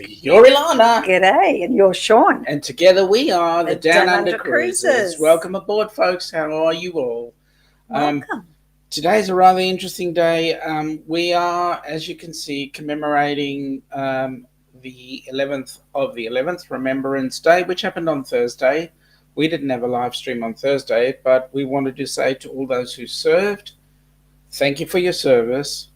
You're Ilana. G'day, and you're Sean. And together we are the Down Under Cruisers. Cruisers. Welcome aboard, folks. How are you all? Welcome. Today's a rather interesting day. We are, as you can see, commemorating the 11th of the 11th, Remembrance Day, which happened on Thursday. We didn't have a live stream on Thursday, but we wanted to say to all those who served, thank you for your service.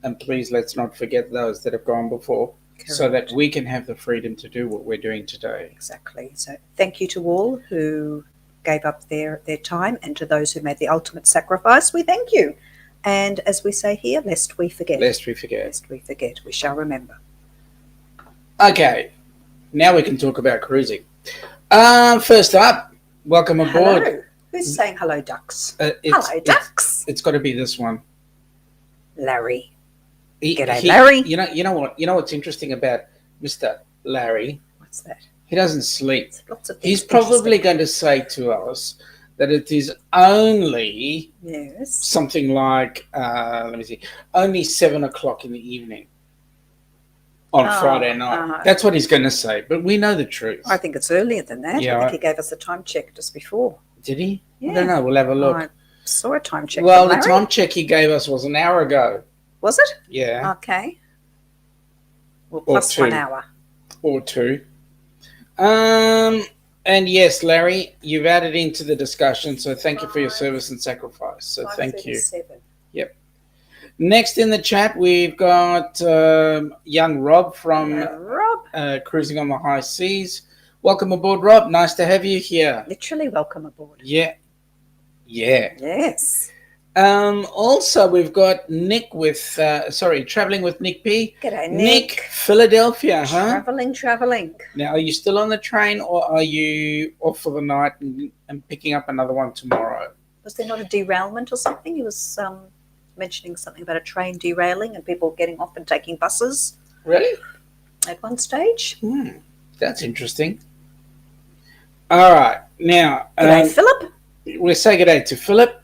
And please let's not forget those that have gone before. Correct. So that we can have the freedom to do what we're doing today. Exactly. So thank you to all who gave up their time, and to those who made the ultimate sacrifice, we thank you. And as we say here, lest we forget. Lest we forget. Lest we forget. We shall remember. Okay. Now we can talk about cruising. First up, welcome aboard. Hello. Who's saying hello, ducks? Hello, ducks. It's got to be this one. Larry. G'day, Larry. You know what? You know what's interesting about Mr. Larry? What's that? He doesn't sleep. Lots of things. He's probably going to say to us that it is only something like only 7 o'clock in the evening on Friday night. That's what he's going to say. But we know the truth. I think it's earlier than that. Yeah, I think he gave us a time check just before. Did he? Yeah. I don't know. We'll have a look. I saw a time check. Well, the time check he gave us was an hour ago. Was it? Yeah. Okay. Well, plus 1 hour. Or two. And yes, Larry, you've added into the discussion, so thank you for your service and sacrifice. So thank you. Yep. Next in the chat, we've got young Rob from Cruising on the High Seas. Welcome aboard, Rob. Nice to have you here. Literally welcome aboard. Yeah. Yeah. Yes. Also, we've got Nick traveling with Nick P. G'day, Nick, Philadelphia, huh? Traveling. Now, are you still on the train, or are you off for the night and picking up another one tomorrow? Was there not a derailment or something? He was mentioning something about a train derailing and people getting off and taking buses. Really? At one stage. That's interesting. All right. Now, g'day, Philip. We'll say g'day to Philip.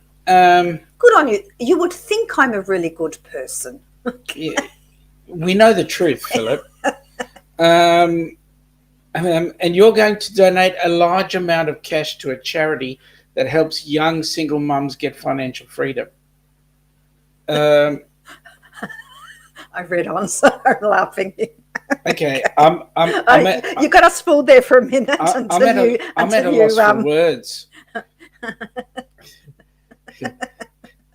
Good on you. You would think I'm a really good person. Yeah, we know the truth, Philip. And you're going to donate a large amount of cash to a charity that helps young single mums get financial freedom. I read on, so I'm laughing. Okay, you got us fooled there for a minute. I'm at a loss for words.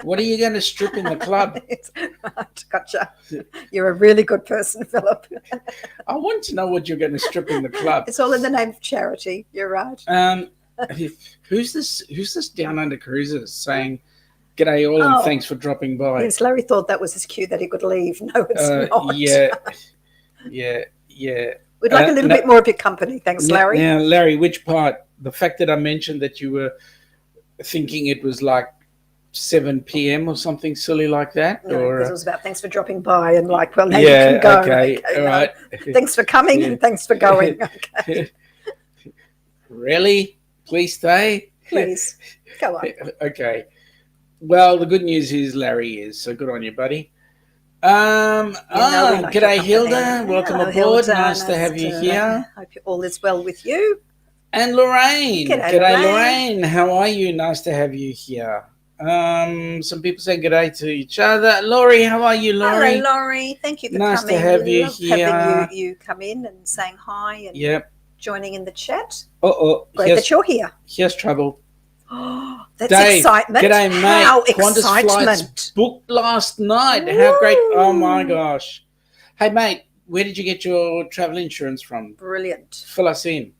What are you going to strip in the club? Right, gotcha. You're a really good person, Philip. I want to know what you're going to strip in the club. It's all in the name of charity. You're right. Who's this Down Under Cruisers saying, "G'day all and thanks for dropping by"? Yes, Larry thought that was his cue that he could leave. No, it's not. Yeah. We'd like a little bit more of your company. Thanks, Larry. Now, Larry, which part? The fact that I mentioned that you were thinking it was like 7 p.m. or something silly like that? No, or because it was about thanks for dropping by and like, well, now you can go. Okay, all right. Thanks for coming and thanks for going. Okay. Really? Please stay? Please, go on. Okay. Well, the good news is Larry is, so good on you, buddy. G'day, Hilda. Welcome aboard. Hilda. Nice to have you here. Hope all is well with you. And Lorraine. G'day, Lorraine. How are you? Nice to have you here. Some people say g'day to each other. Laurie, how are you, Laurie? Hello, Laurie. Thank you for coming. Nice to have you here. Having you come in and saying hi and joining in the chat. Great that you're here. Here's trouble. Oh, that's Dave, excitement. G'day, mate. How Qantas excitement. flights booked last night. Woo. How great. Oh, my gosh. Hey, mate, where did you get your travel insurance from? Brilliant. Fill us in.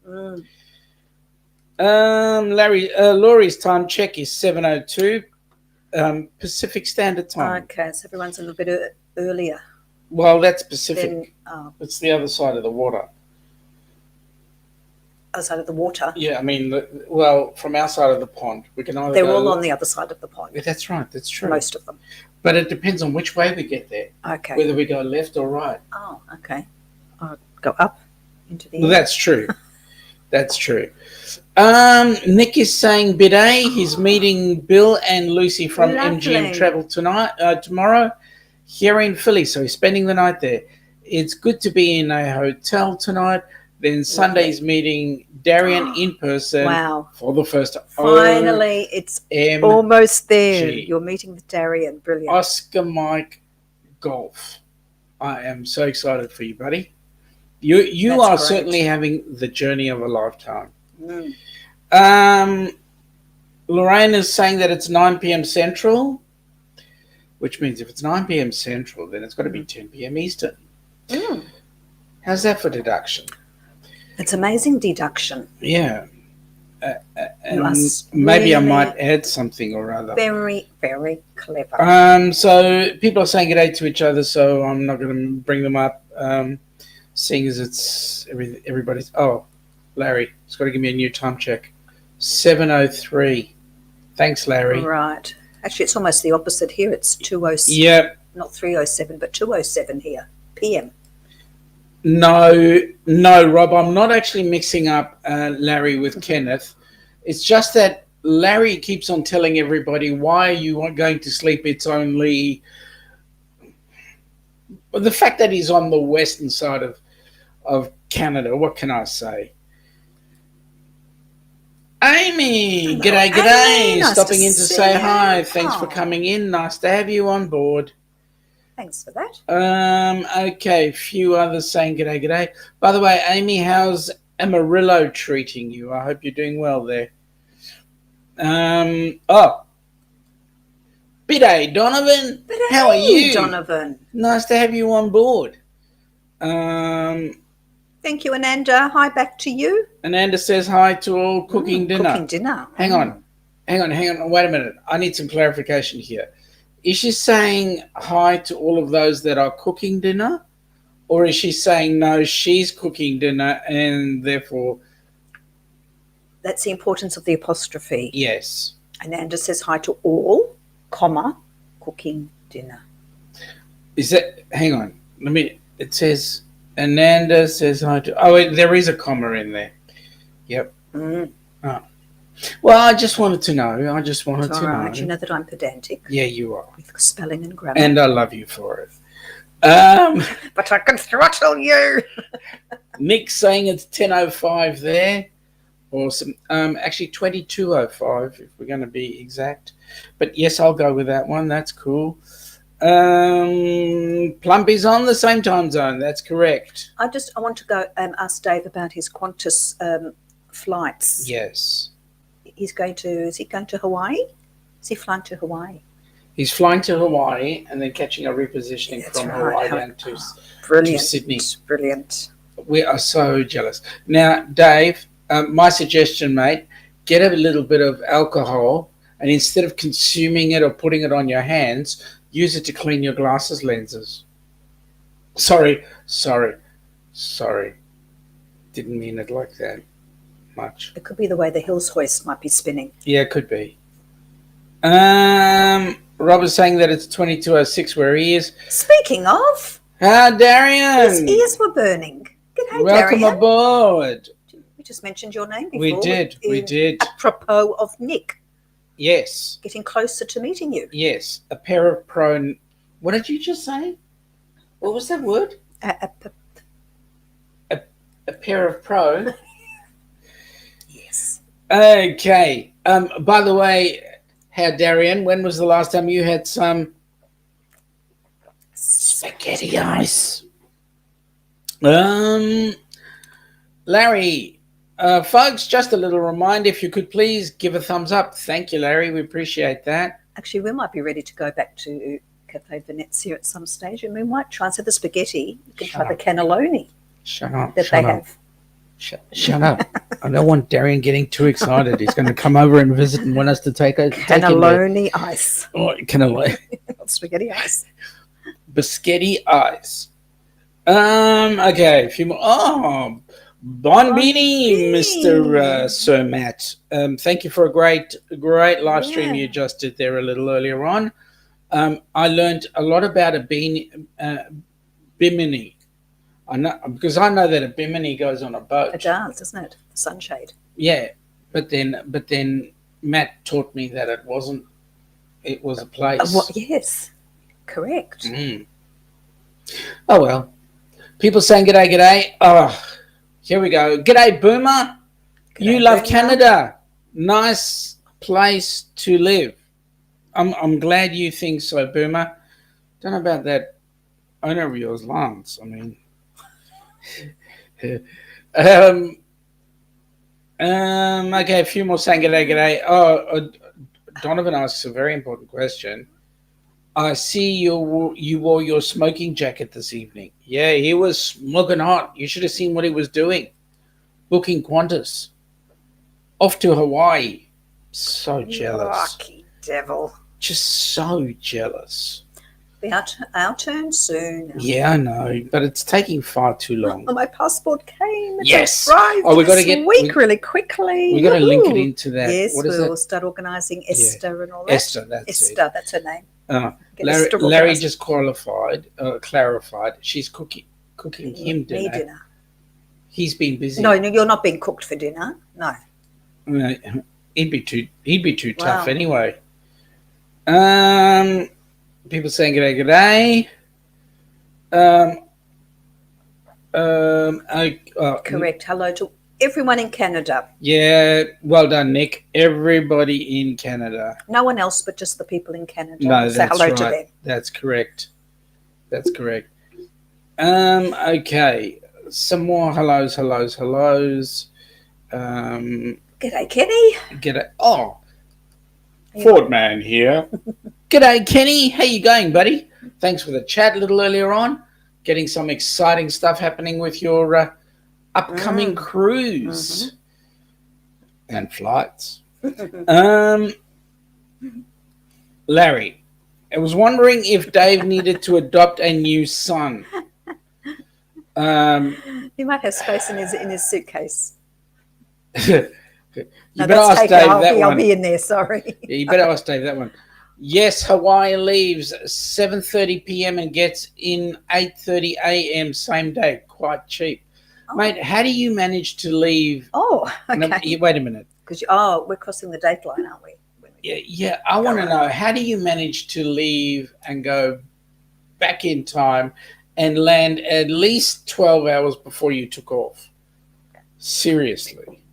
Laurie's time check is 7:02 Pacific Standard Time. Okay, so everyone's a little bit earlier. Well, that's Pacific. It's the other side of the water. Other side of the water? Yeah, I mean, from our side of the pond, we can either They're all on the other side of the pond. Yeah, that's right. That's true. Most of them. But it depends on which way we get there. Okay. Whether we go left or right. Oh, okay. I'll go up into the Well, that's true. That's true. Nick is saying bidet. He's meeting Bill and Lucy from MGM Travel tomorrow here in Philly. So he's spending the night there. it's good to be in a hotel tonight. Then Sunday's meeting Darian in person Wow. for the first time. Finally, it's almost there. You're meeting with Darian. Brilliant. Oscar Mike Golf. I am so excited for you, buddy. You are certainly having the journey of a lifetime. Lorraine is saying that it's 9 p.m. Central, which means if it's 9 p.m. Central, then it's got to be 10 p.m. Eastern. How's that for deduction? It's amazing deduction. Yeah. Maybe I might add something or other. Very, very clever. So people are saying g'day to each other, so I'm not going to bring them up, seeing as it's everybody's... Oh, Larry, it's got to give me a new time check. 7:03. Thanks, Larry. Right. Actually, it's almost the opposite here. It's 2:07. Yep. Not 3:07, but 2:07 here, PM. No, Rob, I'm not actually mixing up Larry with Kenneth. It's just that Larry keeps on telling everybody, why are you going to sleep? It's only... Well, the fact that he's on the western side of Canada, what can I say? Amy, hello, g'day. Amy. Nice Stopping in to say hi. Thanks for Oh. coming in. Nice to have you on board. Thanks for that. Okay, a few others saying g'day. By the way, Amy, how's Amarillo treating you? I hope you're doing well there. Biday Donovan, how are you? Donovan. Nice to have you on board. Thank you, Ananda. Hi, back to you. Ananda says hi to all cooking dinner. Cooking dinner. Hang on. Wait a minute. I need some clarification here. Is she saying hi to all of those that are cooking dinner? Or is she saying, no, she's cooking dinner and therefore... That's the importance of the apostrophe. Yes. Ananda says hi to all, comma, cooking dinner. Is that... Hang on. It says... Ananda says hi to... Oh, wait, there is a comma in there. Yep. Oh. Well, I just wanted to know. It's all right. You know that I'm pedantic. Yeah, you are. With spelling and grammar. And I love you for it. But I can throttle you. Nick's saying it's 10:05 there. Awesome. Actually, 22:05 if we're going to be exact. But yes, I'll go with that one. That's cool. Plumpy's on the same time zone. That's correct. I want to go and ask Dave about his Qantas flights. Yes. Is he going to Hawaii? Is he flying to Hawaii? He's flying to Hawaii and then catching a repositioning from Hawaii down to Sydney. Brilliant. We are so jealous. Now, Dave, my suggestion, mate, get a little bit of alcohol and instead of consuming it or putting it on your hands, use it to clean your glasses lenses. Sorry. Didn't mean it like that much. It could be the way the hills hoist might be spinning. Yeah, it could be. Rob is saying that it's 22:06 where he is. Speaking of... Darian! His ears were burning. G'day, Welcome Darian. aboard. We just mentioned your name before. We did. Apropos of Nick. Yes. Getting closer to meeting you. Yes. A pair of pro... What did you just say? What was that word? A pair of pro... Yes. Okay. By the way, Darian, when was the last time you had some spaghetti ice? Larry, folks, just a little reminder, if you could please give a thumbs up. Thank you, Larry. We appreciate that. Actually, we might be ready to go back to Cafe Venezia at some stage, and we might try instead of the spaghetti, you can try the cannelloni. Shut up. That they have. Shut up. I don't want Darian getting too excited. He's going to come over and visit and want us to take cannelloni ice. Oh, cannelloni. Not spaghetti ice. Biscotti ice. Okay, a few more. Oh, Bon Beanie, Mr. Sir Matt. Thank you for a great live stream you just did there a little earlier on. I learned a lot about a bimini. Because I know that a bimini goes on a boat. It does, doesn't it? Sunshade. Yeah, but then Matt taught me that it wasn't. It was a place. Yes, correct. Oh well. People saying g'day, g'day. Oh, here we go. G'day, Boomer. You G'day, love Boomer. Canada. Nice place to live. I'm glad you think so, Boomer. Don't know about that owner of yours, Lance. I mean, okay, a few more saying g'day, g'day. Donovan asks a very important question. I see you wore your smoking jacket this evening. Yeah, he was smoking hot. You should have seen what he was doing. Booking Qantas. Off to Hawaii. So jealous. Lucky devil. Just so jealous. Be our turn soon. Yeah, I know, but it's taking far too long. Oh, my passport came. Yes. Arrived Oh, we got to this get week really quickly. We got to link it into that. Yes, what is we'll that? Start organising Esther and all that. Esther, that's That's her name. Larry just clarified. She's cooking him dinner. dinner. He's been busy. No, you're not being cooked for dinner. No. He'd be too tough Wow. anyway. People saying g'day, g'day. Correct. Hello to everyone in Canada. Yeah, well done, Nick. Everybody in Canada. No one else but just the people in Canada. No, Say that's hello right. to them. That's correct. Okay. Some more hellos. G'day, Kenny. G'day. Oh, Ford man here. G'day, Kenny. How you going, buddy? Thanks for the chat a little earlier on. Getting some exciting stuff happening with your upcoming cruise and flights. Larry, I was wondering if Dave needed to adopt a new son. He might have space in his suitcase. You better ask Dave that one. I'll be in there, sorry. Yeah, you better ask Dave that one. Yes, Hawaii leaves 7:30 p.m. and gets in 8:30 a.m. same day. Quite cheap. Oh. Mate, how do you manage to leave? Oh, okay. No, wait a minute. Because we're crossing the date line, aren't we? Yeah. I want to know, how do you manage to leave and go back in time and land at least 12 hours before you took off? Seriously.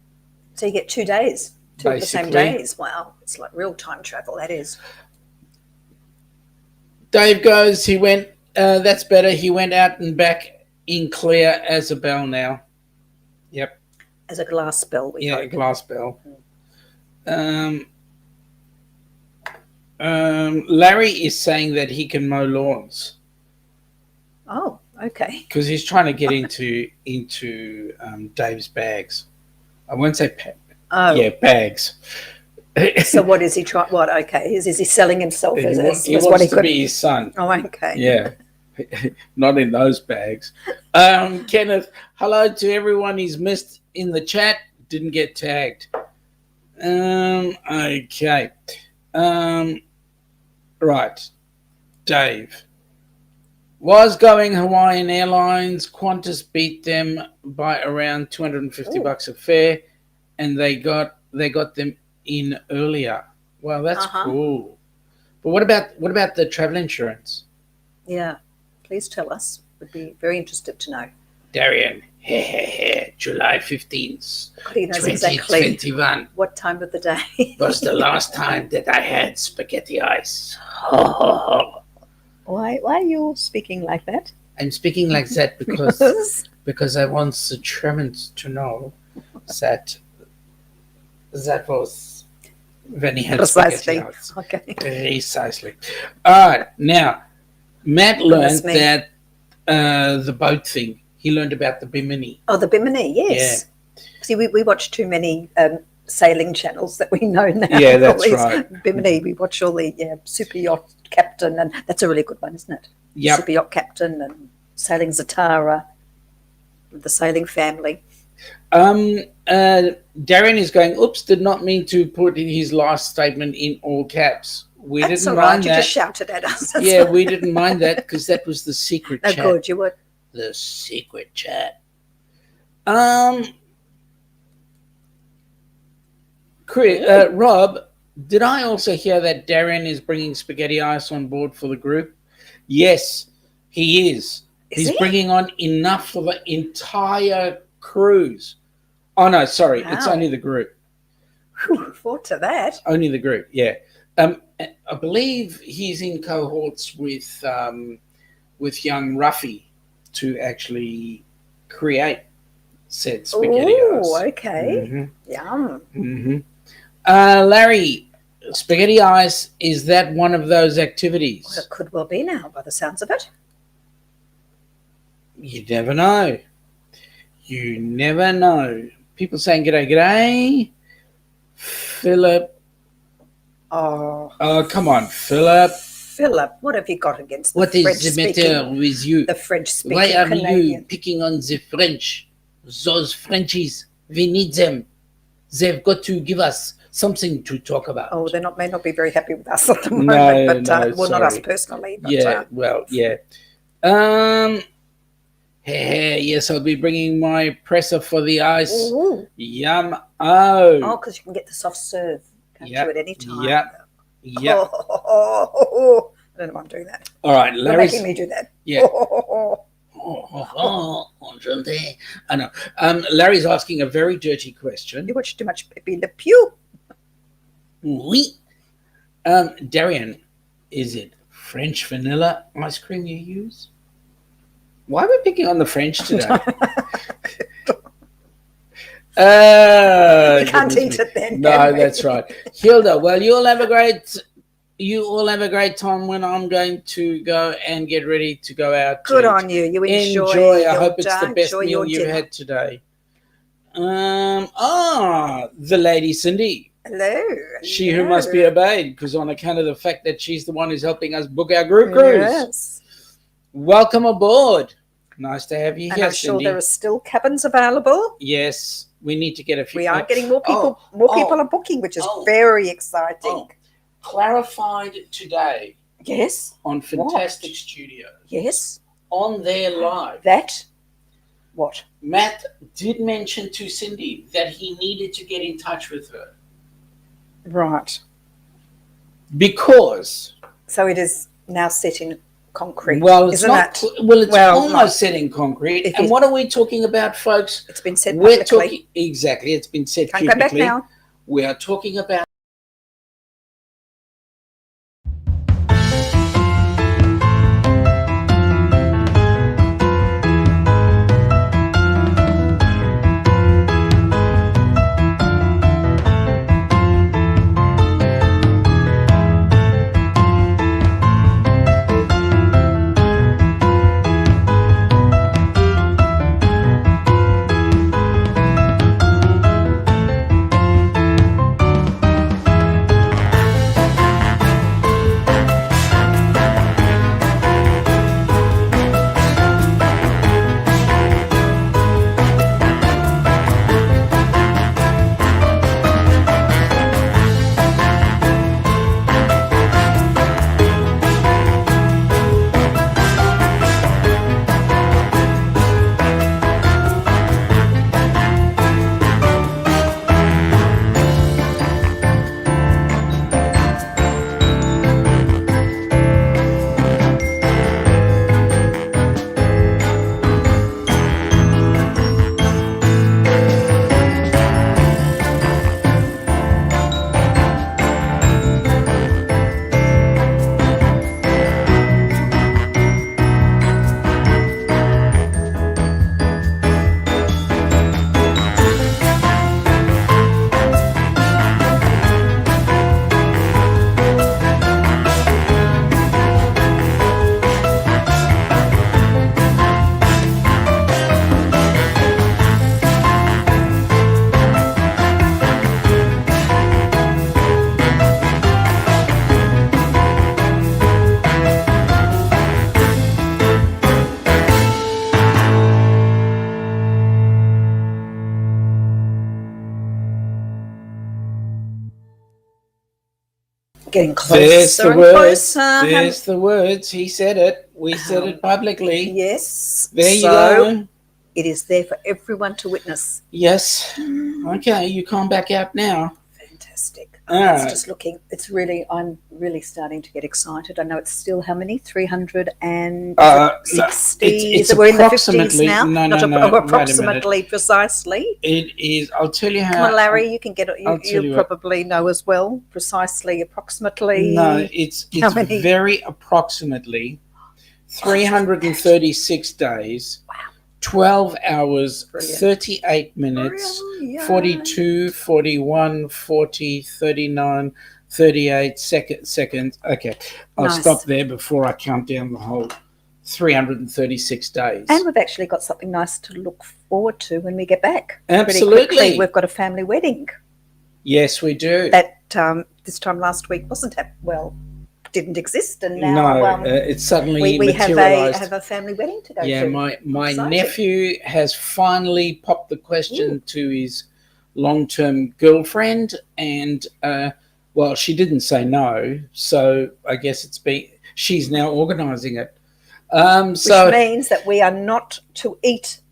So you get 2 days, two of the same Basically. days. Wow, it's like real time travel, that is. Dave goes, that's better. He went out and back in clear as a bell now. Yep. As a glass bell, we hope. Glass bell. Larry is saying that he can mow lawns. Oh, okay. Because he's trying to get into Dave's bags. I won't say bags. So what is he trying? What? Okay, is he selling himself He as wants what he to could be his son. Oh, okay. Yeah. Not in those bags. Kenneth, hello to everyone he's missed in the chat. Didn't get tagged. Okay. Right. Dave. Was going Hawaiian Airlines. Qantas beat them by around $250 a fare, and they got them in earlier. Well, that's cool. But what about the travel insurance? Yeah, please tell us. Would be very interested to know. Darian, July 15th, He knows 2021 what time of the day. was the last time that I had spaghetti ice. Why are you speaking like that? I'm speaking like that because I want the Germans to know that was when he had spaghetti ice. Okay. Precisely. All right, now Matt learned that the boat thing. He learned about the Bimini. Oh, the Bimini, yes. Yeah. See, we watch too many sailing channels that we know now. Yeah, that's right. Bimini, we watch all the super yacht captain, and that's a really good one, isn't it? Yeah. Super yacht captain and sailing Zatara, the sailing family. Darren is going, oops, did not mean to put his last statement in all caps. We That's didn't all right. mind You that. just shouted at us. That's Yeah, fine. we didn't mind that because that was the secret No, chat. good. You were. The secret chat. Rob, did I also hear that Darren is bringing spaghetti ice on board for the group? Yes, he is. He's bringing on enough for the entire cruise. Oh, no, sorry. Wow. It's only the group. Looking forward to that. Only the group, yeah. I believe he's in cohorts with young Ruffy to actually create said spaghetti. Oh, okay. Mm-hmm. Yum. Mm-hmm. Larry, spaghetti ice, is that one of those activities? Well, it could well be now, by the sounds of it. You never know. You never know. People saying g'day, g'day. Philip. Oh, come on, Philip. Philip, what have you got against the What French is the matter with you? The French-speaking Why are Canadian? you picking on the French? Those Frenchies, we need them. They've got to give us something to talk about. Oh, they may not be very happy with us at the moment, but well, not us personally. But, yeah. Yes, I'll be bringing my presser for the ice. Ooh. Yum. Oh, because you can get the soft serve. Can't you at any time? Yep. Oh, I don't know why I'm doing that. All right, Larry's making me do that. Yeah. I know. Larry's asking a very dirty question. You watch too much Pepe Le Pew. Oui. Darian, is it French vanilla ice cream you use? Why are we picking on the French today? You can't eat it then. No, that's right. Hilda, well, you all have a great time when I'm going to go and get ready to go out. Good on you. You enjoy. I hope it's the best meal you've had today. The lady Cindy. Hello. She who must be obeyed, because on account of the fact that she's the one who's helping us book our group cruise. Yes. Welcome aboard. Nice to have you here, I'm sure there are still cabins available. Yes. We need to get a few. We are getting more people. More people are booking, which is very exciting. Clarified today. Yes. On Fantastic Studios. Yes. On their live. That. What? Matt did mention to Cindy that he needed to get in touch with her. Right. Because. So it is now set in concrete. Well, it's almost set in concrete. And what are we talking about, folks? It's been said publicly. Exactly. It's been said publicly. Can't go back now. We are talking about Getting closer and closer. There's the words. He said it. We said it publicly. Yes. There you go. It is there for everyone to witness. Yes. Okay, you can't back out now. Fantastic. It's right. just looking. I'm really starting to get excited. I know it's still how many? 300 and is it No, 60? it's Is it we're in the 50s approximately now? no, Not no, no. Wait a minute. approximately, precisely. It is. I'll tell you Come on, how. Larry, you can get it. I'll tell You you what. probably know as well, precisely, No, approximately how it's many? very approximately Oh, 336 days, wow, 12 hours, brilliant. 38 minutes, Brilliant. 42, 41, 40, 39, 38 seconds. Okay, I'll stop Nice. there before I count down the whole 336 days. And we've actually got something nice to look forward to when we get back. Absolutely. Pretty quickly. We've got a family wedding. Yes, we do. That this time last week didn't exist, and now No, it's suddenly we materialized. have a family wedding to go Yeah, to. my Exciting. nephew has finally popped the question to his long-term girlfriend, and well, she didn't say no, so I guess she's now organising it. So Which means that we are not to eat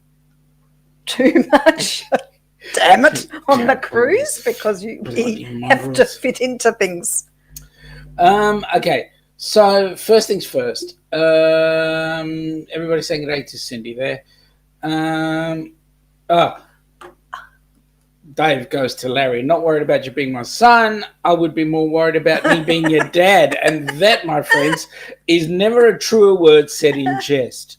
too much. Damn it, on the cruise, because we have to fit into things. Okay, so first things first. Everybody's saying great to Cindy there. Dave goes to Larry. Not worried about you being my son. I would be more worried about me being your dad. And that, my friends, is never a truer word said in jest.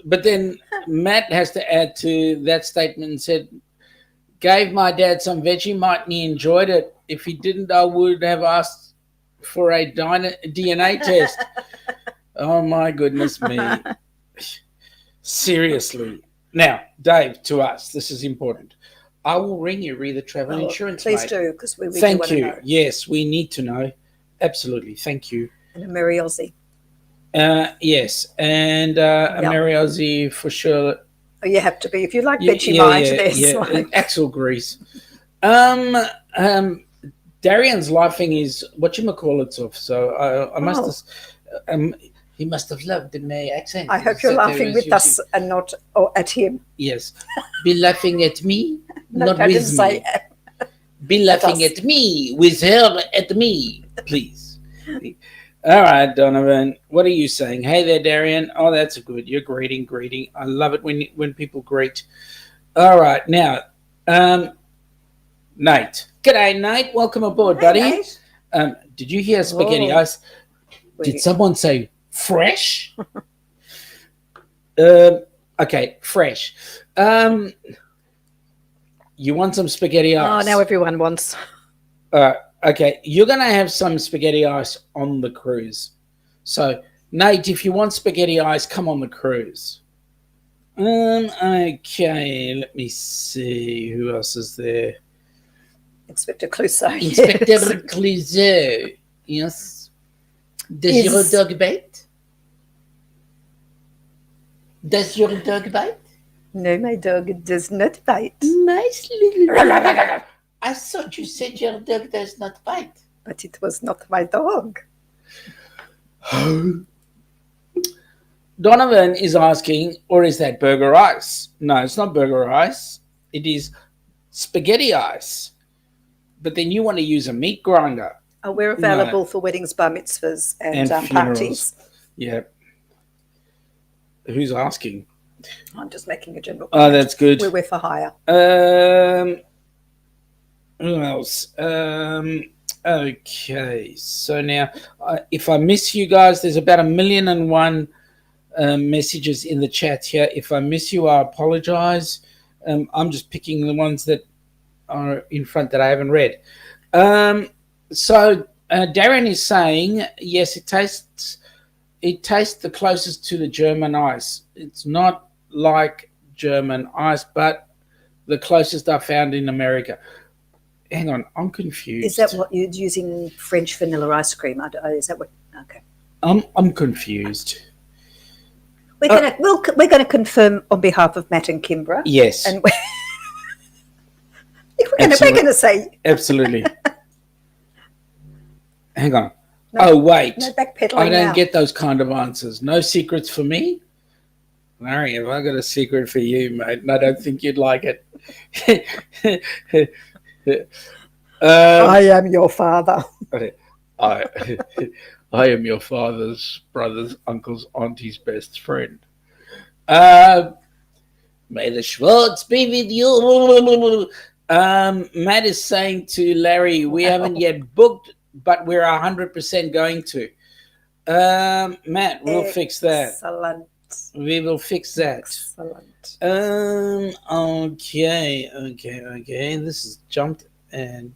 But then Matt has to add to that statement and said, gave my dad some Vegemite and he enjoyed it. If he didn't, I would have asked for a DNA test. Oh, my goodness me. Seriously. Now, Dave, to us, this is important. I will ring you, re the travel insurance, please mate. do, because we Thank do want to you. know. Yes, we need to know. Absolutely. Thank you. And a Merry Aussie. Yes, and a Merry Aussie for sure. Oh, you have to be. If you like Vegemite, like... Axle grease. Darian's laughing his whatchamacallits off, so I must have... he must have loved my accent. I hope you're laughing with us and not at him. Yes. Be laughing at me, not I with didn't me. Say Be laughing at me, with her at me, please. All right, Donovan. What are you saying? Hey there, Darian. Oh, that's good. You're greeting. I love it when people greet. All right, now, Nate. G'day, Nate. Welcome aboard, buddy. Nate. Did you hear spaghetti ice? Did someone say fresh? Okay, fresh. You want some spaghetti ice? Oh, now everyone wants. Okay, you're going to have some spaghetti ice on the cruise. So, Nate, if you want spaghetti ice, come on the cruise. Okay, let me see. Who else is there? Inspector Clouseau. Inspector Clouseau. Yes. Does your dog bite? Does your dog bite? No, my dog does not bite. Nice little... I thought you said your dog does not bite. But it was not my dog. Donovan is asking, or is that burger ice? No, it's not burger ice. It is spaghetti ice. But then you want to use a meat grinder. Oh, we're available for weddings, bar mitzvahs, and parties. Yeah. Who's asking? I'm just making a general comment. Oh, that's good. We're for hire. Who else? Okay, so now if I miss you guys, there's about 1,000,001 messages in the chat here. If I miss you, I apologize. I'm just picking the ones that are in front that I haven't read. So Darren is saying, yes, it tastes the closest to the German ice. It's not like German ice, but the closest I found in America. Hang on, I'm confused. Is that what you're using? French vanilla ice cream? Is that what? Okay. I'm confused. We're gonna confirm on behalf of Matt and Kimbra. Yes. And we're gonna say absolutely. Hang on. No, wait. No backpedaling. I don't get those kind of answers. No secrets for me. Larry, have I got a secret for you, mate? And I don't think you'd like it. I am your father. I, I am your father's brother's uncle's auntie's best friend. Uh, May the Schwartz be with you. Matt is saying to Larry, we haven't yet booked, but we're 100% going to. Matt, we'll fix that. Excellent. We will fix that. Excellent. Okay. This is jumped. And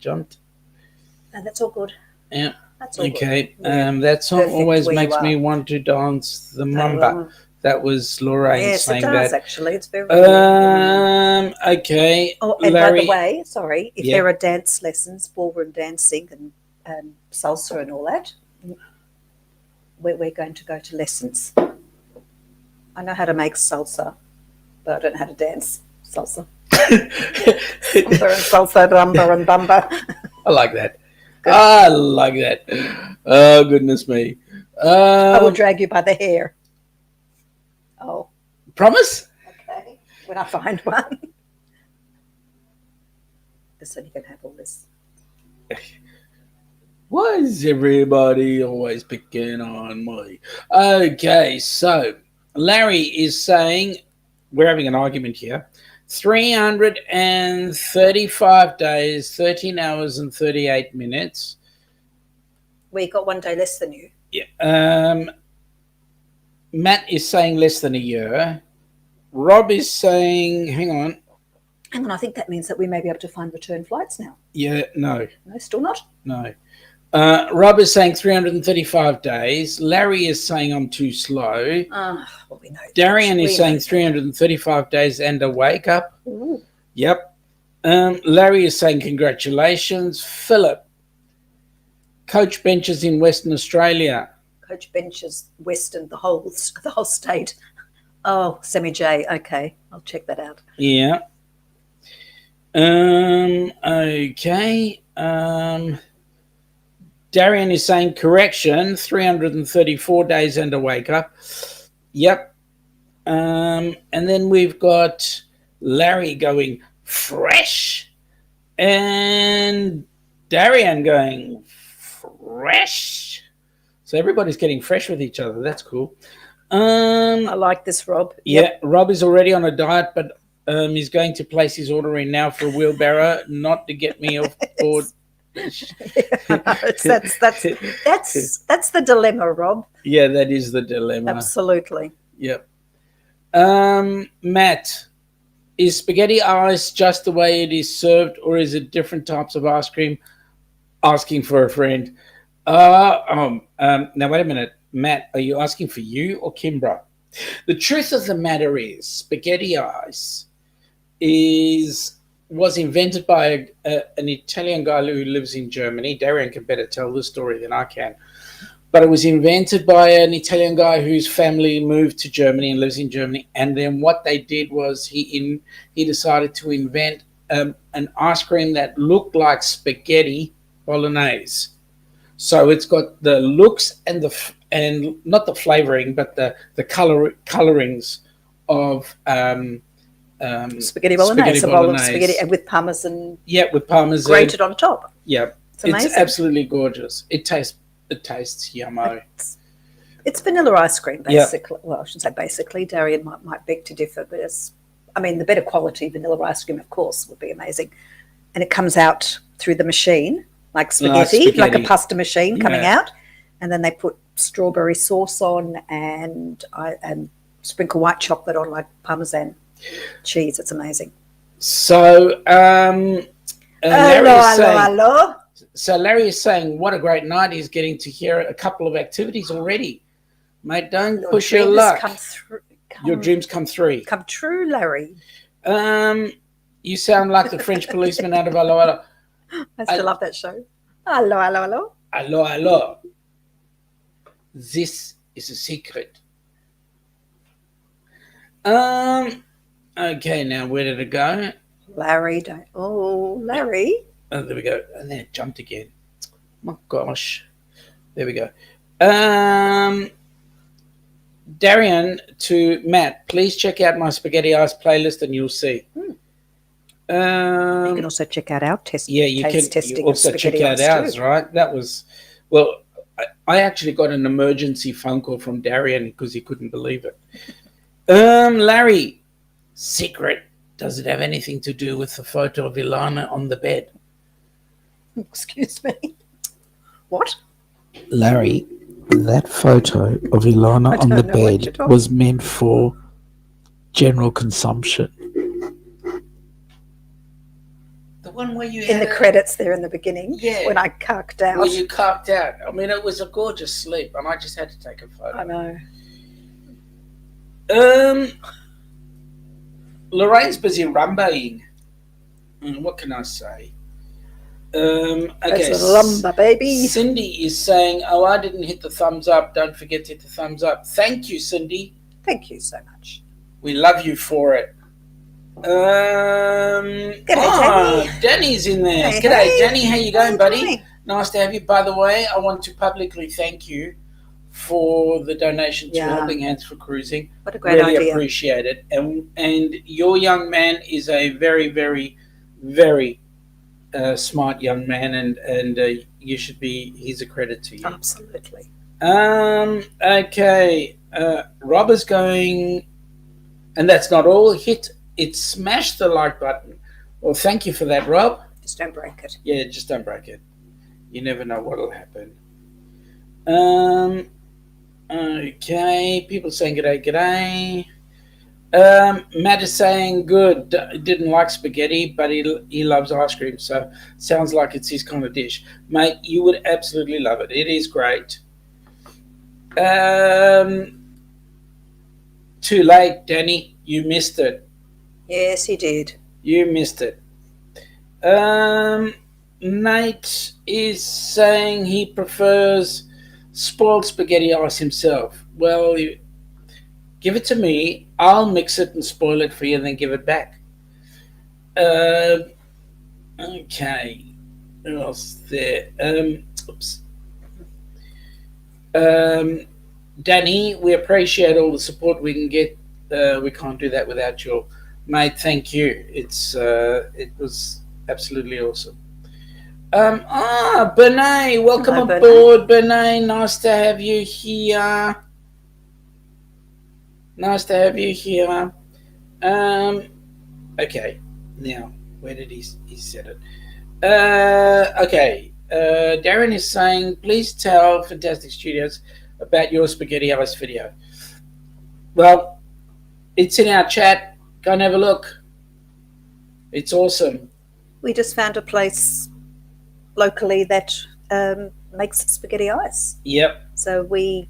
that's all good. Yeah. That's all okay. good. That song always makes me want to dance the mamba. That was Lorraine saying that. Yes, it does, actually. It's very okay. Oh, and Larry, by the way, sorry, if there are dance lessons, ballroom dancing and salsa and all that, we're going to go to lessons. I know how to make salsa, but I don't know how to dance salsa. Salsa, rumba and bumba. I like that. I like that. Oh, goodness me. I will drag you by the hair. Oh. Promise? Okay. When I find one. So you can have all this. Why is everybody always picking on me? Okay, so Larry is saying, we're having an argument here, 335 days, 13 hours and 38 minutes. We got 1 day less than you. Yeah. Matt is saying less than a year. Rob is saying, hang on, I think that means that we may be able to find return flights now. Yeah, no. No, still not? No. Rob is saying 335 days. Larry is saying I'm too slow. Well, we know Darian is saying 335 days and a wake up. Ooh. Yep. Larry is saying congratulations. Philip, coach benches in Western Australia. Coach benches Western, the whole state. Oh, Semi J. Okay, I'll check that out. Yeah. Okay. Darian is saying correction, 334 days and a wake up. Yep. And then we've got Larry going fresh and Darian going fresh. So everybody's getting fresh with each other. That's cool. I like this, Rob. Yeah, Rob is already on a diet, but he's going to place his order in now for a wheelbarrow, not to get me off board. That's the dilemma, Rob. Yeah, that is the dilemma. Absolutely. Yep. Matt, is spaghetti ice just the way it is served, or is it different types of ice cream? Asking for a friend. Now wait a minute, Matt. Are you asking for you or Kimbra? The truth of the matter is, spaghetti ice was invented by an Italian guy who lives in Germany. Darian can better tell this story than I can. But it was invented by an Italian guy whose family moved to Germany and lives in Germany. And then what they did was he decided to invent an ice cream that looked like spaghetti bolognese. So it's got the looks and not the flavoring, but the colorings of spaghetti bolognese, a bowl of spaghetti with parmesan. Yeah, with parmesan grated on top. Yeah, it's absolutely gorgeous. It tastes yummo. It's vanilla ice cream, basically. Yep. Well, I shouldn't say basically. Darian might beg to differ, but the better quality vanilla ice cream, of course, would be amazing. And it comes out through the machine like spaghetti. Like a pasta machine coming out, and then they put strawberry sauce on and sprinkle white chocolate on like parmesan cheese. It's amazing. So, hello. So Larry is saying, what a great night. He's getting to hear a couple of activities already. Mate, don't push your luck. Your dreams come true. Come true, Larry. You sound like the French policeman out of Hello, Hello. I still love that show. Hello. Hello. This is a secret. Okay, now where did it go? Larry, Larry. Oh, there we go. And then it jumped again. My gosh. There we go. Darian to Matt, please check out my spaghetti ice playlist and you'll see. You can also check out our taste testing you also of check spaghetti out ice ours, too. right? That was, well, I actually got an emergency phone call from Darian because he couldn't believe it. Larry, secret. Does it have anything to do with the photo of Ilana on the bed? Excuse me. What? Larry, that photo of Ilana on the bed was meant for general consumption. The one where you in the credits there in the beginning, yeah, when I carked out. When you carked out. I mean, it was a gorgeous sleep, and I just had to take a photo. I know. Lorraine's busy rumbaying. What can I say? Okay, It's a lumber, baby. Cindy is saying, "Oh, I didn't hit the thumbs up. Don't forget to hit the thumbs up." Thank you, Cindy. Thank you so much. We love you for it. G'day, Danny. Danny's in there. Hey, G'day, hey. Danny. How you going, buddy? Going? Nice to have you. By the way, I want to publicly thank you for the donation to Helping Hands for Cruising. What a great idea. Really appreciate it. And your young man is a very, very, very smart young man, and you should be. He's a credit to you. Absolutely. Okay. Rob is going, and that's not all. Smash the like button. Well, thank you for that, Rob. Just don't break it. Yeah, just don't break it. You never know what'll happen. Okay, people saying g'day. Matt is saying good. Didn't like spaghetti, but he loves ice cream, so sounds like it's his kind of dish. Mate, you would absolutely love it. It is great. Too late, Danny. You missed it. Yes, he did. You missed it. Nate is saying he prefers spoiled spaghetti ice himself. Well, give it to me. I'll mix it and spoil it for you and then give it back. Okay. Who else there? Oops. Danny, we appreciate all the support we can get. We can't do that without your mate. Thank you. It was absolutely awesome. Benay, welcome aboard, Benay. Nice to have you here. Okay. Now, where did he said it? Okay. Darren is saying, please tell Fantastic Studios about your spaghetti ice video. Well, it's in our chat. Go and have a look. It's awesome. We just found a place locally that makes spaghetti ice. Yep. So we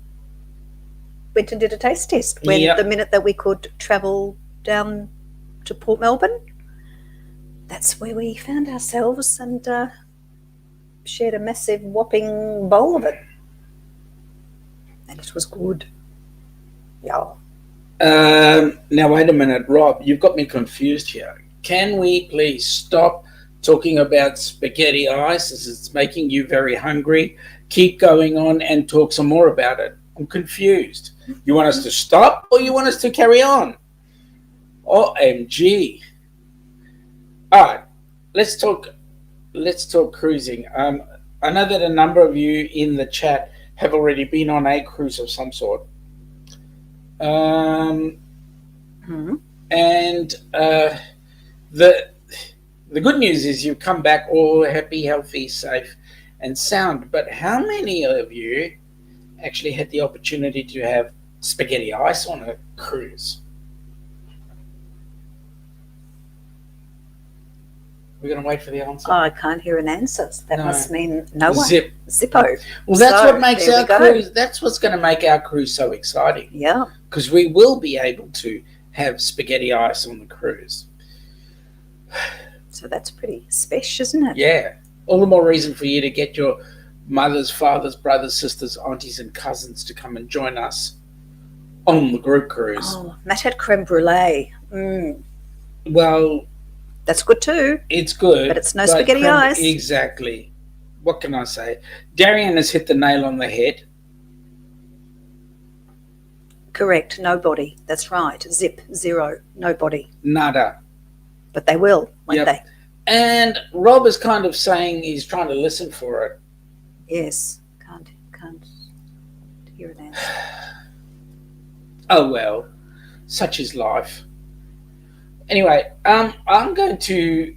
went and did a taste test the minute that we could travel down to Port Melbourne. That's where we found ourselves and shared a massive whopping bowl of it. And it was good. Yeah. Now, wait a minute, Rob. You've got me confused here. Can we please stop talking about spaghetti ice as it's making you very hungry? Keep going on and talk some more about it. I'm confused. You want us to stop or you want us to carry on? OMG. All right. Let's talk cruising. I know that a number of you in the chat have already been on a cruise of some sort. And the good news is you've come back all happy, healthy, safe, and sound. But how many of you actually had the opportunity to have spaghetti ice on a cruise? We're going to wait for the answer. Oh, I can't hear an answer. That must mean no one. Zippo. Well, that's what makes our cruise. That's what's going to make our cruise so exciting. Yeah. Because we will be able to have spaghetti ice on the cruise. So that's pretty special, isn't it? Yeah. All the more reason for you to get your mothers, fathers, brothers, sisters, aunties, and cousins to come and join us on the group cruise. Oh, Matt had creme brulee. Well, that's good too. It's good. But it's no spaghetti ice. Exactly. What can I say? Darian has hit the nail on the head. Correct. No body. That's right. Zip. Zero. No body. Nada. But they will, won't they? And Rob is kind of saying he's trying to listen for it. Yes. Can't hear an answer. Oh well, such is life. Anyway, I'm going to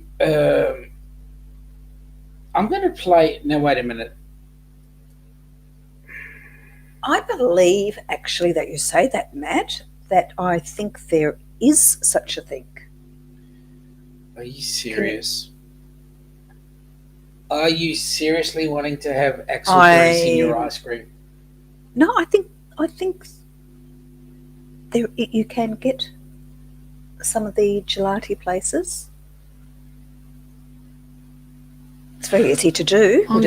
play. Now wait a minute. I believe actually that you say that, Matt, that I think there is such a thing. Are you serious? Are you seriously wanting to have axle grease in your ice cream? No, I think there you can get some of the gelati places. It's very easy to do. You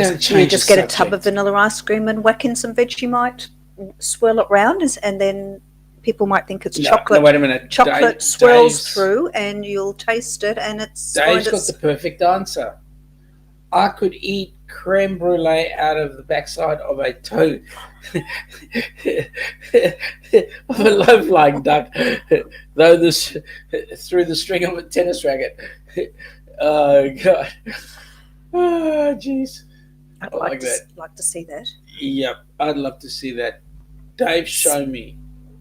just get a tub of vanilla ice cream and whack in some Vegemite, swirl it round, and then people might think it's chocolate. No, wait a minute. Chocolate swirls through, and you'll taste it, and it's. Dave's got the perfect answer. I could eat creme brulee out of the backside of a toe, of a low-flying duck, through the string of a tennis racket. Oh God. Oh, jeez. I'd like to see that. Yep, I'd love to see that. Dave, show me.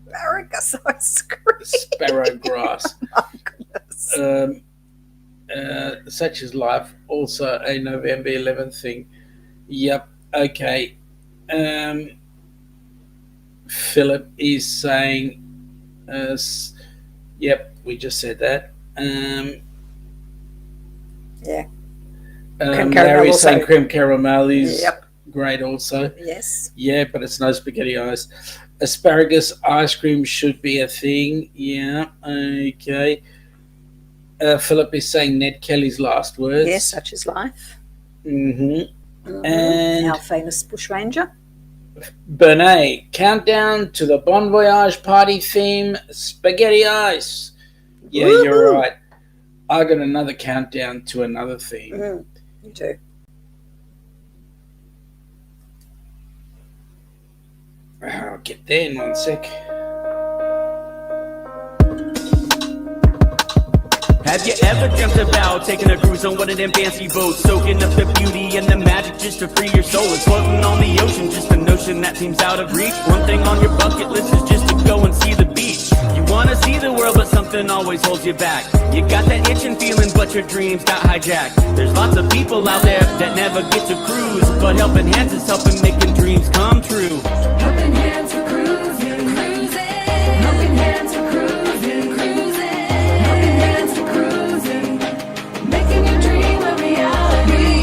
Asparagus ice cream. Sparrow grass. Oh, my goodness. Such is life. Also a November 11th thing. Yep, okay. Philip is saying, yep, we just said that. Yeah. Larry's saying creme caramel is great also. Yes. Yeah, but it's no spaghetti ice. Asparagus ice cream should be a thing. Yeah, okay. Philip is saying Ned Kelly's last words. Yes, such is life. Mm-hmm. And our famous bushranger. Bernays, countdown to the Bon Voyage party theme, spaghetti ice. Yeah, woo-hoo. You're right. I got another countdown to another theme. You do. I'll get there in 1 sec. Have you ever dreamt about taking a cruise on one of them fancy boats, soaking up the beauty and the magic just to free your soul? It's floating on the ocean, just a notion that seems out of reach. One thing on your bucket list is just to go and see the beach. You wanna see the world, but something always holds you back. You got that itching feeling, but your dreams got hijacked. There's lots of people out there that never get to cruise, but Helping Hands is helping making dreams come true. Helping Hands for cruising, Helping Hands for cruising, Helping Hands for cruising, making your dream a reality.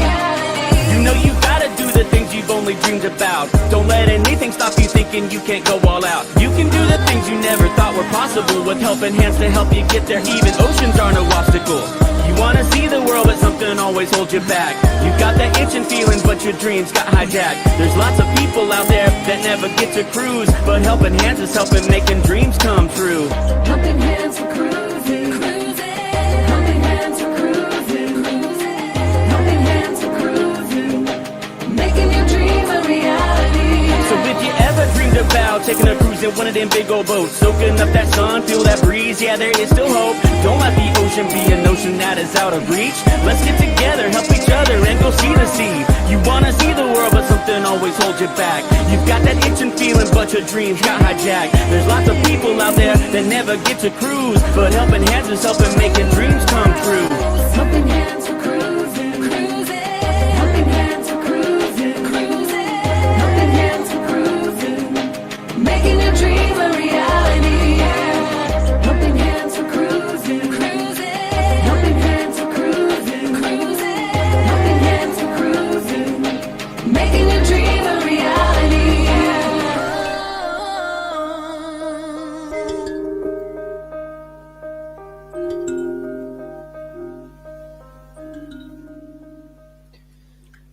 You know you gotta do the things you've only dreamed about. Don't let anything stop you thinking you can't go all out. You can do the things you never thought were possible with Helping Hands to help you get there. Even oceans are no obstacle. You wanna see the world, but something always holds you back. You got that itching feeling, but your dreams got hijacked. There's lots of people out there that never get to cruise, but Helping Hands is helping making dreams come true. Helping Hands for cruising, Helping Hands for cruising, Helping Hands for cruising, making your dream a reality. So if you ever dreamed about taking a cruise in one of them big old boats, soaking up that sun, feel that breeze, yeah, there is still hope. Don't let the ocean be an ocean that is out of reach. Let's get together, help each other, and go see the sea. You wanna see the world, but something always holds you back. You've got that itching feeling, but your dreams got hijacked. There's lots of people out there that never get to cruise, but Helping Hands is helping making dreams come true. Helping Hands for cruising, Helping Hands for cruising, Helping Hands for cruising, making your dream a reality. Helping Hands for cruising, Helping Hands for cruising, Helping Hands for cruising, making your dream a reality.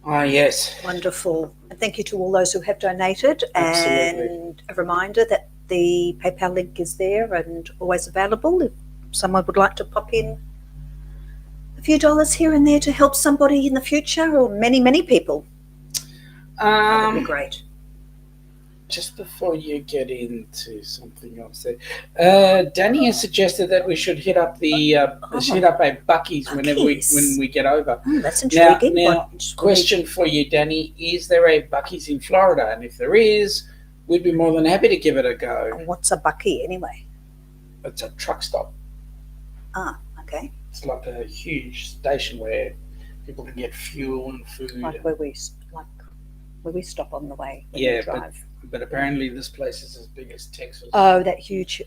Ah, yes. Wonderful. And thank you to all those who have donated. Absolutely. And a reminder that the PayPal link is there and always available if someone would like to pop in a few dollars here and there to help somebody in the future, or many, many people. That would be great. just before you get into something else, there, Danny has suggested that we should hit up hit up a Bucky's whenever when we get over. That's intriguing. Now, question for you, Danny: is there a Bucky's in Florida? And if there is, we'd be more than happy to give it a go. What's a Bucky anyway? It's a truck stop. Ah, okay. It's like a huge station where people can get fuel and food. Like where we stop on the way when Yeah, we drive. But apparently this place is as big as Texas. Oh, that huge,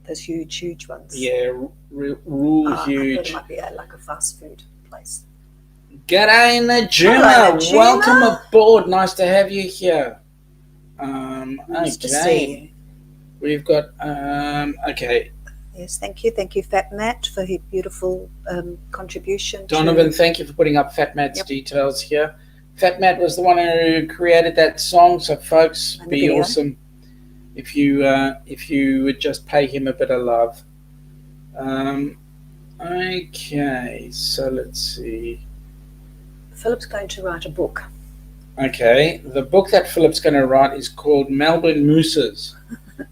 those huge ones. Yeah, I thought huge. it might be like a fast food place. G'day, Najuma. Hello, Najuma. Welcome aboard. Nice to have you here. Nice to okay. see you. We've got, okay. Yes, thank you. Thank you, FatMat, for his beautiful contribution. Donovan, thank you for putting up FatMat's details here. FatMat was the one who created that song, so folks, And be the video. awesome if you would just pay him a bit of love. Okay, so let's see. Philip's going to write a book. Okay, the book that Philip's going to write is called Melbourne Mooses.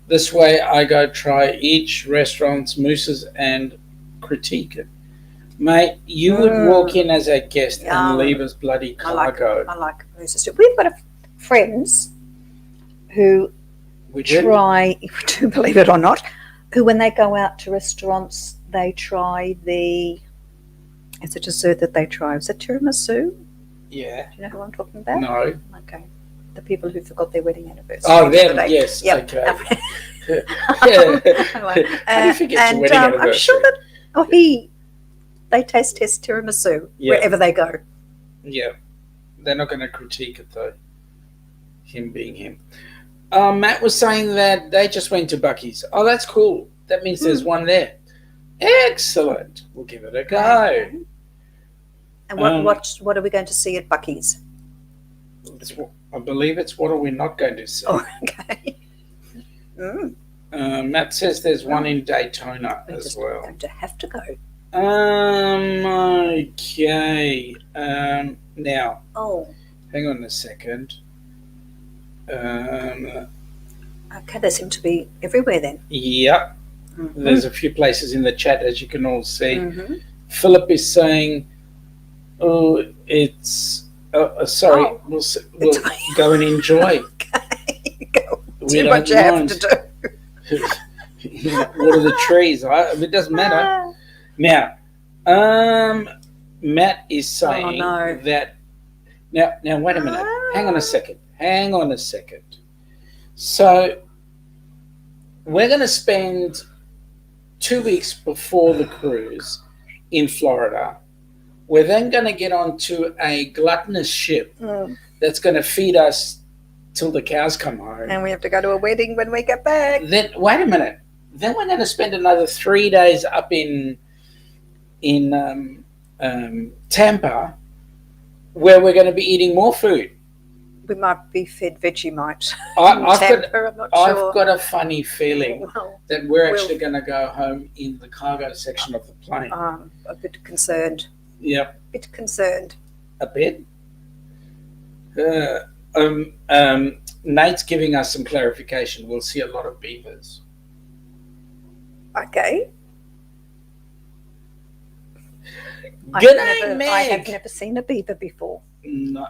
This way I go try each restaurant's mooses and critique it. Mate, you would walk in as a guest and leave us bloody cargo. I like mooses too. We've got friends who try, to believe it or not, who when they go out to restaurants, they try it's a dessert that they try. Is it tiramisu? Yeah. Do you know who I'm talking about? No. Okay. The people who forgot their wedding anniversary. Oh, them, yes. Yep. Okay. How do you forget your wedding anniversary? I'm sure that they taste test tiramisu wherever they go. Yeah. They're not going to critique it though. Him being him. Matt was saying that they just went to Bucky's. Oh, that's cool. That means there's one there. Excellent. We'll give it a go. Okay. And what are we going to see at Bucky's? I believe it's what are we not going to see. Oh, okay. Matt says there's one in Daytona as well. We're going to have to go. Okay. Now. Oh. Hang on a second. Okay, they seem to be everywhere then. Yep. Mm-hmm. There's a few places in the chat, as you can all see. Mm-hmm. Philip is saying, "Oh, it's sorry. Oh, we'll go and enjoy." Okay, go. We do what you have to do. What are the trees? It doesn't matter. Now, Matt is saying that. Now, wait a minute. Hang on a second. So, we're going to spend 2 weeks before the cruise in Florida. We're then going to get onto a gluttonous ship that's going to feed us till the cows come home. And we have to go to a wedding when we get back. Then, wait a minute. Then we're going to spend another 3 days up in Tampa, where we're going to be eating more food. We might be fed Vegemite. I've got a funny feeling that we're actually going to go home in the cargo section of the plane. A bit concerned. Yep. A bit concerned. A bit? Nate's giving us some clarification. We'll see a lot of beavers. Okay. G'day, Meg. I have never seen a beaver before. No.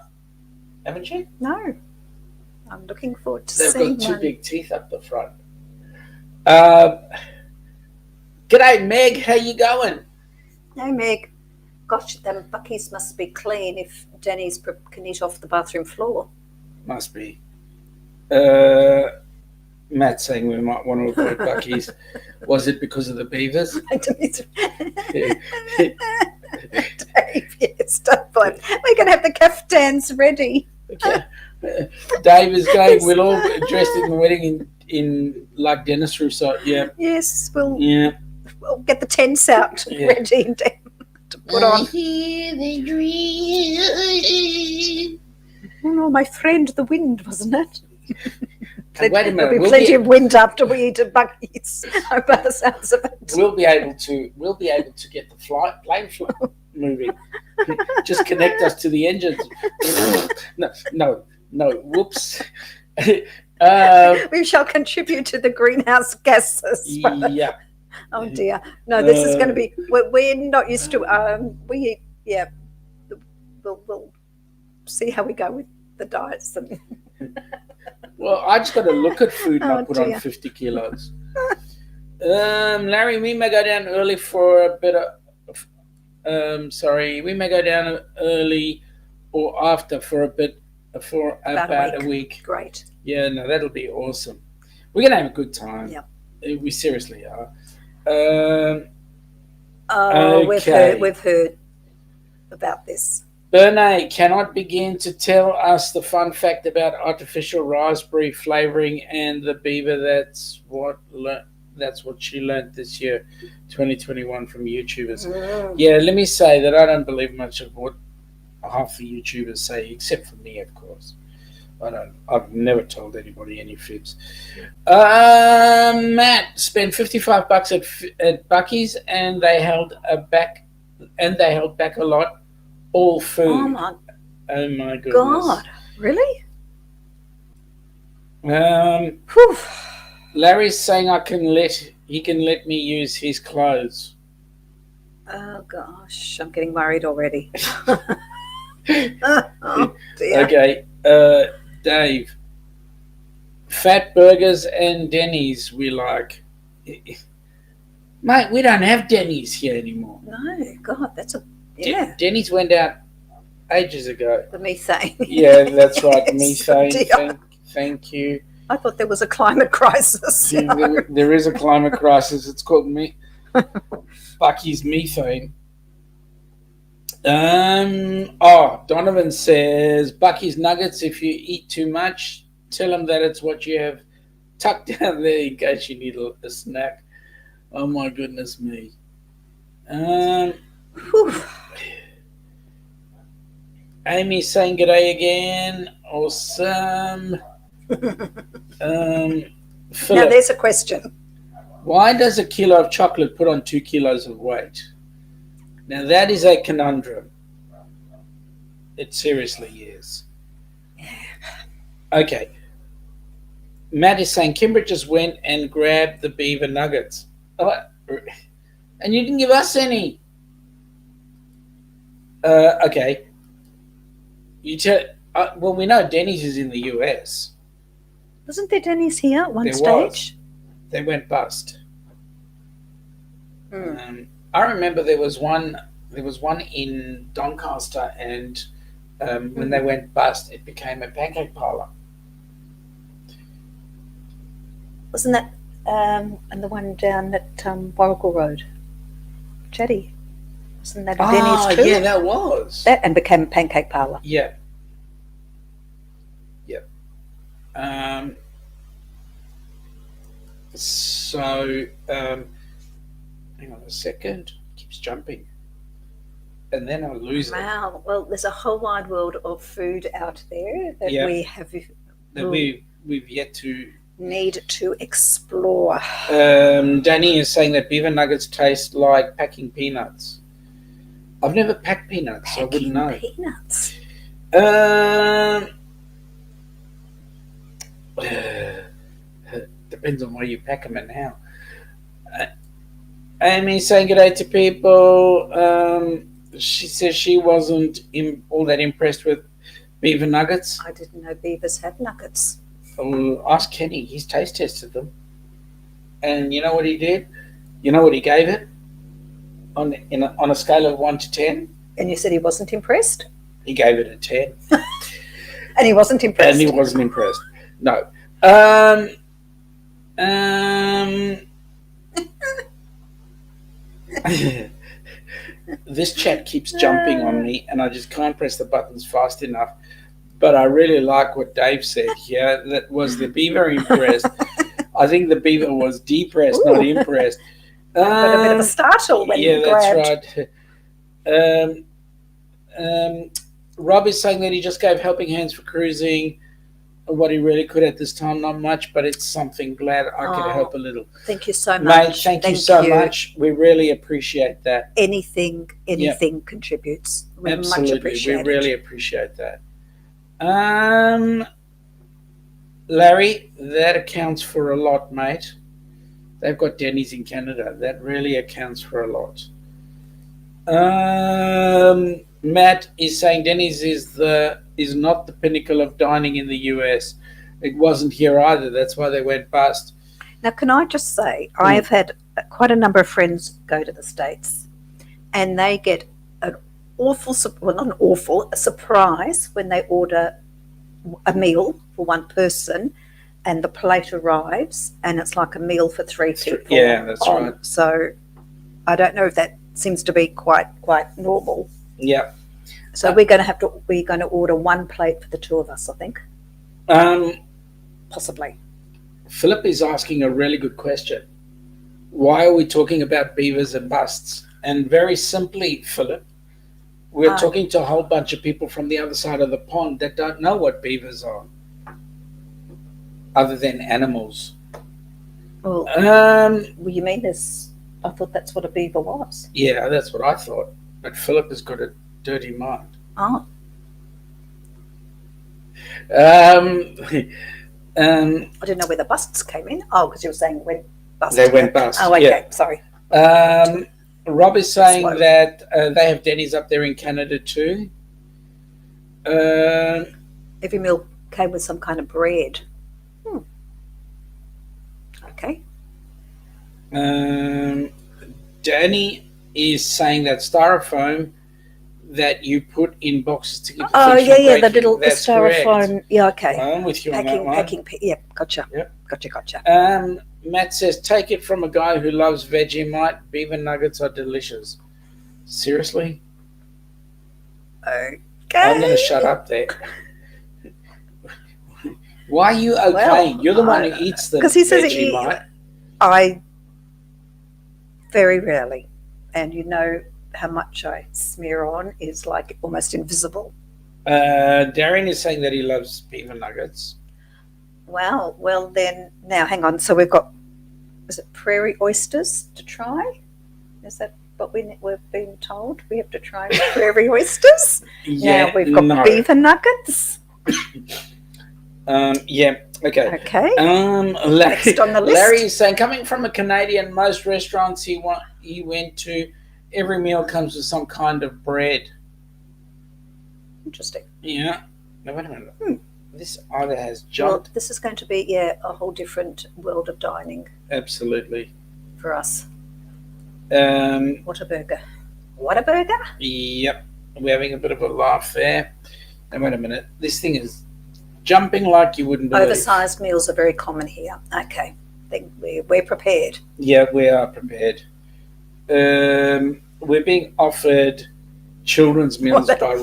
Haven't you? No. I'm looking forward to They've seeing got two one. big teeth up the front. G'day, Meg. How you going? Hey, Meg. Gosh, them Buckies must be clean if Danny's can eat off the bathroom floor. Must be. Matt's saying we might want to avoid Bucky's. Was it because of the beavers? Dave, yes, don't blame. We're going to have the caftans ready. Okay. Dave is going, we'll all get dressed in the wedding in like Dennis Rousseau. Yeah. Yes, we'll get the tents out ready to put on. Hear the dream. Oh, my friend, the wind, wasn't it? Wait a minute. There'll be plenty of wind after we eat at Bucky's, by the sounds of it. We'll be able to get the plane moving. Just connect us to the engines. No. Whoops. We shall contribute to the greenhouse gases. Yeah. Oh dear. No, this is going to be. We're not used to. We'll see how we go with the diets. And Well, I just got to look at food and I Oh, put on dear. 50 kilos. Larry, we may go down early for a bit of. We may go down early or after for a bit, for about a week. Great. Yeah, no, that'll be awesome. We're gonna have a good time. Yep. We seriously are. Okay. We've heard about this. Bernay cannot begin to tell us the fun fact about artificial raspberry flavoring and the beaver. That's what she learnt this year, 2021, from YouTubers. Yeah, let me say that I don't believe much of what half the YouTubers say, except for me, of course. I've never told anybody any fibs. Matt spent $55 at Bucky's, and they held back a lot. All food. Oh my goodness. God! Really? Whew. Larry's saying he can let me use his clothes. Oh gosh, I'm getting worried already. Oh dear. Okay, Dave. Fat burgers and Denny's we like. Mate, we don't have Denny's here anymore. No, God, that's a yeah. Denny's went out ages ago. The methane. Yeah, that's right. Yes, Methane. dear. Thank you. I thought there was a climate crisis. There is a climate crisis. It's called Bucky's methane. Donovan says Bucky's nuggets. If you eat too much, tell them that it's what you have tucked down there in case you need a snack. Oh my goodness me. Amy's saying g'day again. Awesome. Now Philip, there's a question. why does a kilo of chocolate put on 2 kilos of weight? Now that is a conundrum. It seriously is. Okay. Matt is saying Kimber just went and grabbed the beaver nuggets. And you didn't give us any. Okay. You tell. Well, we know Denny's is in the US. Wasn't there Denny's here at one There stage? They went bust. I remember there was one in Doncaster, and when they went bust, it became a pancake parlor. Wasn't that and the one down at Warrigal Road? Chatty. Wasn't that a Denny's too? Yeah, that was. That and became a pancake parlor. Yeah. Yep. So, hang on a second. It keeps jumping. And then I lose it. Wow. Well, there's a whole wide world of food out there that we have That we've yet to need to explore. Danny is saying that beaver nuggets taste like packing peanuts. I've never packed peanuts, so I wouldn't know. Peanuts. Depends on where you pack them and how. Amy saying good day to people. She says she wasn't all that impressed with beaver nuggets. I didn't know beavers have nuggets. Well, ask Kenny. He's taste tested them. And you know what he did? You know what he gave it? On a scale of 1 to 10? And you said he wasn't impressed? He gave it a 10. And he wasn't impressed? And he wasn't impressed. No. This chat keeps jumping on me, and I just can't press the buttons fast enough. But I really like what Dave said here. That was the beaver impressed. I think the beaver was depressed, not impressed. Got a bit of a startle when you grabbed. That's right. Rob is saying that he just gave helping hands for cruising. What he really could at this time, not much, but it's something. Glad I could help a little. Thank you so much. Mate, thank you so much. We really appreciate that. Anything contributes. We Absolutely, much appreciate we really appreciate that. Larry, that accounts for a lot, mate. They've got Denny's in Canada. That really accounts for a lot. Matt is saying Denny's is not the pinnacle of dining in the US. It wasn't here either. That's why they went bust. Now, can I just say, I have had quite a number of friends go to the States, and they get an awful, well, not an awful, a surprise when they order a meal for one person, and the plate arrives, and it's like a meal for 3 people. Yeah, that's right. So I don't know if that seems to be quite normal. Yeah. So we're going to order one plate for the two of us, I think. Possibly. Philip is asking a really good question. Why are we talking about beavers and busts? And very simply, Philip, we're talking to a whole bunch of people from the other side of the pond that don't know what beavers are, other than animals. Well, you mean this? I thought that's what a beaver was. Yeah, that's what I thought. But Philip has got a dirty mind. Oh. I didn't know where the busts came in. Oh, because you were saying when bust. They went bust. Oh, okay. Yeah. Sorry. Rob is saying that they have Denny's up there in Canada too. Every meal came with some kind of bread. Okay. Danny is saying that styrofoam that you put in boxes to keep the Oh, things yeah, from the breaking. little That's styrofoam. correct. Yeah, okay. I'm with you on that one. Packing. Yeah, gotcha. Yep. Gotcha. Matt says, take it from a guy who loves Vegemite. Beaver nuggets are delicious. Seriously? Okay. I'm going to shut up there. Why are you okay? Well, You're the one who eats the because he says Vegemite. I very rarely, and you know how much I smear on is like almost invisible. Darren is saying that he loves beaver nuggets. Wow. Well, then now hang on. So we've got, is it prairie oysters to try? Is that what we've been told? We have to try prairie oysters. Yeah, now we've got beaver nuggets. Yeah. Okay. Okay. Next on the list. Larry is saying, coming from a Canadian, most restaurants he went to, every meal comes with some kind of bread. Interesting. Yeah. No, wait a minute. This either has jumped. Well, this is going to be a whole different world of dining. Absolutely. For us. What a burger. What a burger. Yep. We're having a bit of a laugh there. And wait a minute. This thing is jumping like you wouldn't believe. Oversized meals are very common here. Okay. We're prepared. Yeah, we are prepared. We're being offered children's meals by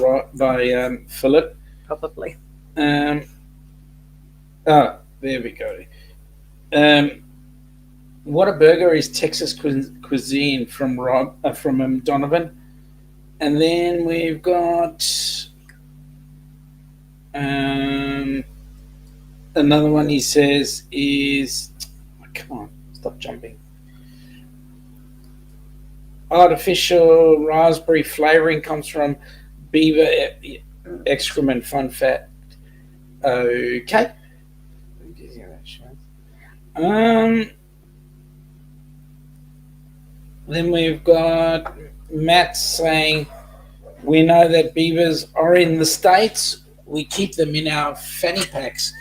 Philip. Probably. There we go. What a Burger is Texas cuisine from Donovan. And then we've got another one he says is, come on, stop jumping. Artificial raspberry flavoring comes from beaver excrement. Fun fact. Okay. Then we've got Matt saying, we know that beavers are in the States. We keep them in our fanny packs.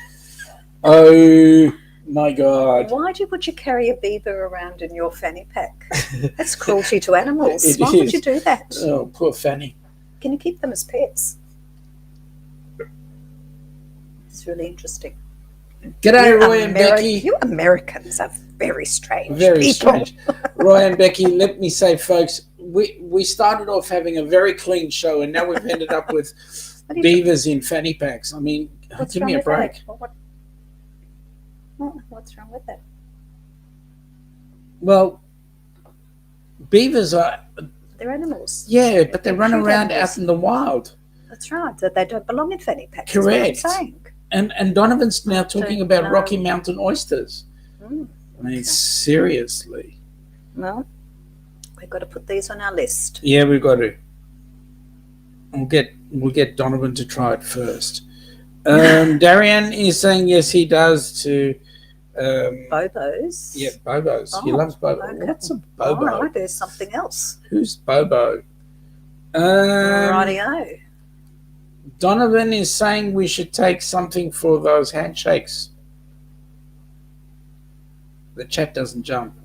Oh my God. Why would you carry a beaver around in your fanny pack? That's cruelty to animals. Why would you do that? Oh, poor Fanny. Can you keep them as pets? It's really interesting. G'day, Roy and Becky. You Americans are very strange Very people. strange. Roy and Becky, let me say, folks, we started off having a very clean show, and now we've ended up with beavers in fanny packs. I mean, give me a break. What's wrong with that? Well, beavers are... They're animals. Yeah, but they run around out in the wild. That's right. That they don't belong in fanny packs. Correct. That's what I'm saying. And Donovan's now talking about Rocky Mountain oysters. I mean, seriously. Well, we've got to put these on our list. Yeah, we've got to. We'll get Donovan to try it first. Darian is saying yes, he does to. Bobos. Yeah, Bobos. He loves Bobo. Okay. What's a Bobo? All right, there's something else. Who's Bobo? Rightio. Donovan is saying we should take something for those handshakes. The chat doesn't jump.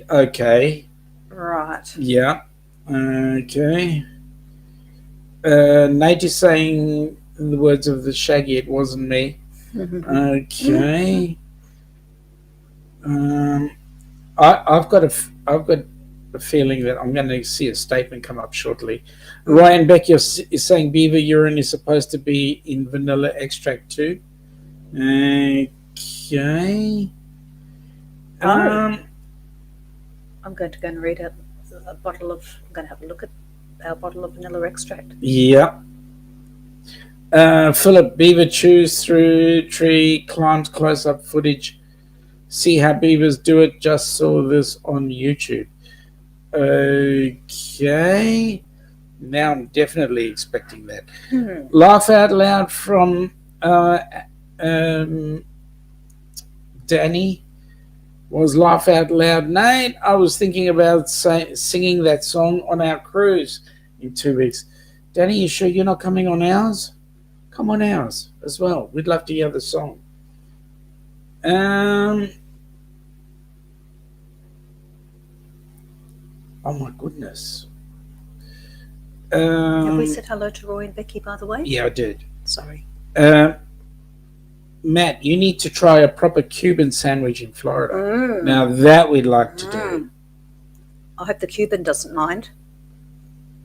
Okay. Right. Yeah. Okay. Nate is saying, in the words of the Shaggy, it wasn't me. Okay. I've got a feeling that I'm going to see a statement come up shortly. Ryan Beck is saying beaver urine is supposed to be in vanilla extract too. Okay. I'm going to go and read a bottle of. I'm going to have a look at our bottle of vanilla extract. Yeah. Philip, beaver chews through tree, climbs close-up footage. See how beavers do it. Just saw this on YouTube. Okay. Now I'm definitely expecting that. Laugh out loud from Danny was laugh out loud. Nate, I was thinking about singing that song on our cruise in 2 weeks. Danny, you sure you're not coming on ours? Come on ours as well. We'd love to hear the song. Oh my goodness. Have we said hello to Roy and Becky, by the way? Yeah, I did. Sorry. Matt, you need to try a proper Cuban sandwich in Florida. Now that we'd like to do. I hope the Cuban doesn't mind.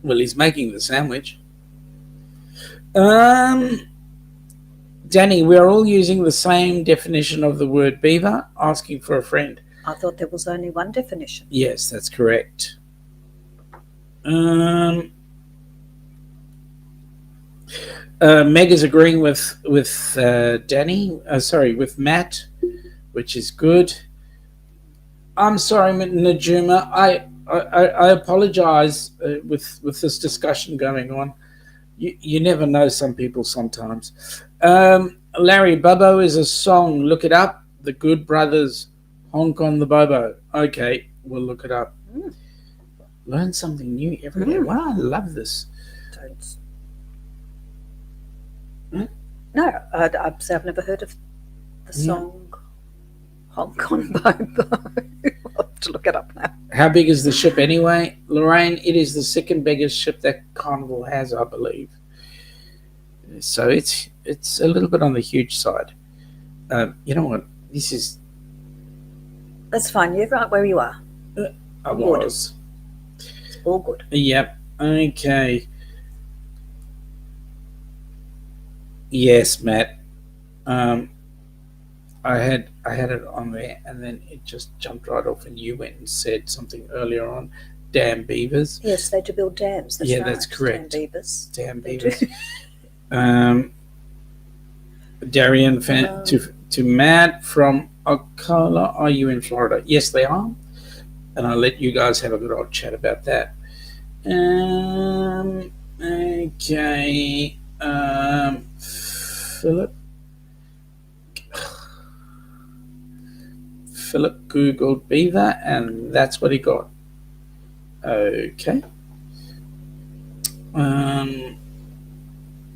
Well, he's making the sandwich. Danny, we're all using the same definition of the word beaver, asking for a friend. I thought there was only one definition. Yes, that's correct. Meg is agreeing with Danny. With Matt, which is good. I'm sorry, Najuma. I apologize with this discussion going on. You never know some people sometimes. Larry, Bobo is a song. Look it up. The Good Brothers, Honk on the Bobo. Okay, we'll look it up. Learn something new every day. Wow, I love this. No, I've never heard of the song Honk on Bobo. I'll have to look it up now. How big is the ship anyway? Lorraine, it is the second biggest ship that Carnival has, I believe. So it's a little bit on the huge side. You know what? That's fine. You're right where you are. I was. It's all good. Yep. Okay. Yes, Matt. I had it on there, and then it just jumped right off, and you went and said something earlier on. Damn beavers. Yes, they do build dams. That's right. That's correct. Damn beavers. Damn beavers. Darian to Matt from Ocala. Are you in Florida? Yes, they are. And I'll let you guys have a good old chat about that. Okay. Philip Googled beaver, and that's what he got. Okay.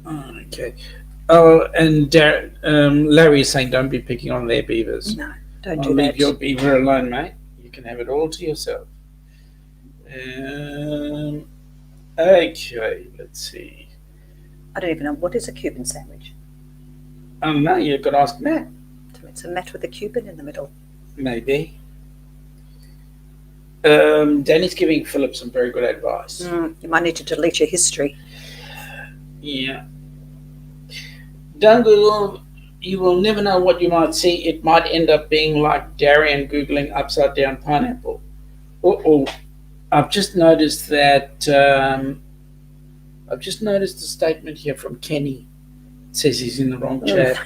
Okay. Oh, and Larry is saying don't be picking on their beavers. No, don't I'll do that. leave your beaver alone, mate. You can have it all to yourself. Okay, let's see. I don't even know. What is a Cuban sandwich? No, you've got to ask Matt. So it's a Matt with a Cuban in the middle. Maybe. Danny's giving Philip some very good advice. You might need to delete your history. Yeah. Don't Google. You will never know what you might see. It might end up being like Darian Googling upside down pineapple. I've just noticed that. I've just noticed a statement here from Kenny. It says he's in the wrong chat.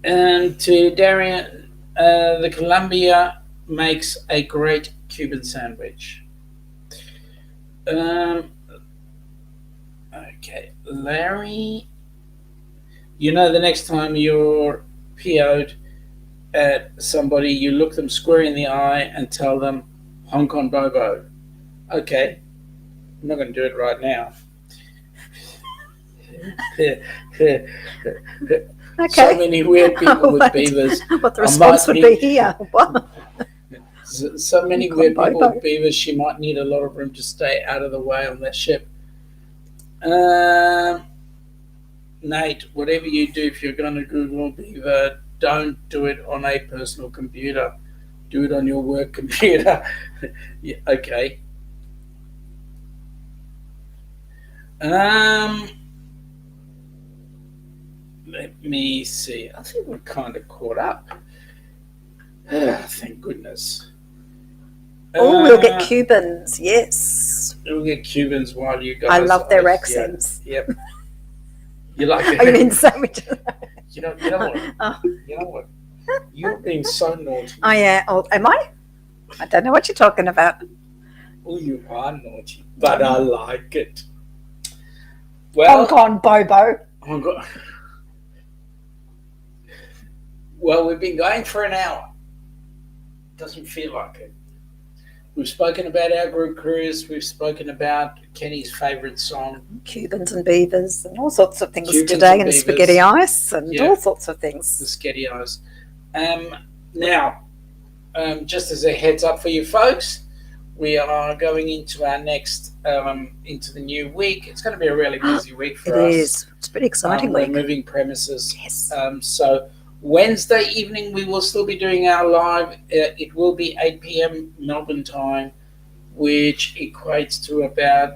And to Darian, the Columbia makes a great Cuban sandwich. Okay, Larry. You know, the next time you're PO'd at somebody, you look them square in the eye and tell them, Hong Kong Bobo. Okay, I'm not going to do it right now. Okay. So many weird people with beavers. What the response would be here? What? So many Hong weird Kong people Bobo. with beavers, she might need a lot of room to stay out of the way on that ship. Nate, whatever you do, if you're going to Google beaver, don't do it on a personal computer. Do it on your work computer. Yeah, okay. Let me see. I think we're kind of caught up. Thank goodness. Oh, we'll get Cubans. Yes. We'll get Cubans while you guys. I love their accents. Yep. You like it? I mean sandwiches. You know what? Oh. You know what? You're being so naughty. Oh yeah. Oh, am I? I don't know what you're talking about. Oh, you are naughty, but I like it. Well, Hong Kong Bobo. Hong Kong. Well, we've been going for an hour. Doesn't feel like it. We've spoken about our group cruise. We've spoken about Kenny's favourite song. Cubans and beavers and all sorts of things Cubans today, and and beavers. spaghetti ice and Yeah. all sorts of The things. sketty eyes. Now, just as a heads up for you folks, we are going into our next, into the new week. It's going to be a really busy week for It us. is. It's a pretty exciting We're week. moving premises. Yes. So Wednesday evening we will still be doing our live. It will be 8 p.m. Melbourne time, which equates to about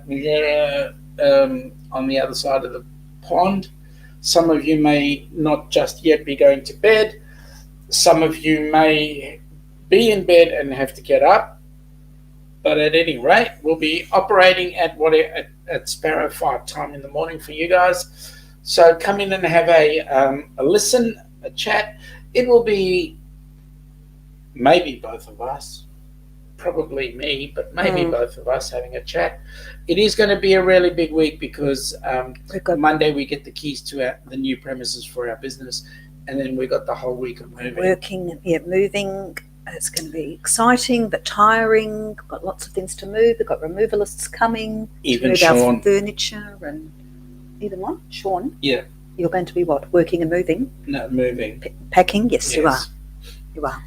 on the other side of the pond. Some of you may not just yet be going to bed. Some of you may be in bed and have to get up. But at any rate, we'll be operating at Sparrow 5 time in the morning for you guys. So come in and have a listen, a chat. It will be maybe both of us, probably me, but maybe both of us having a chat. It is going to be a really big week because Monday we get the keys to the new premises for our business, and then we got the whole week of moving. Moving. It's going to be exciting but tiring. We've got lots of things to move. We've got removalists coming Even to move Sean. our furniture and even what? Sean? Yeah. You're going to be what? Working and moving? No, moving. Packing? Yes, you are. Yes. You are.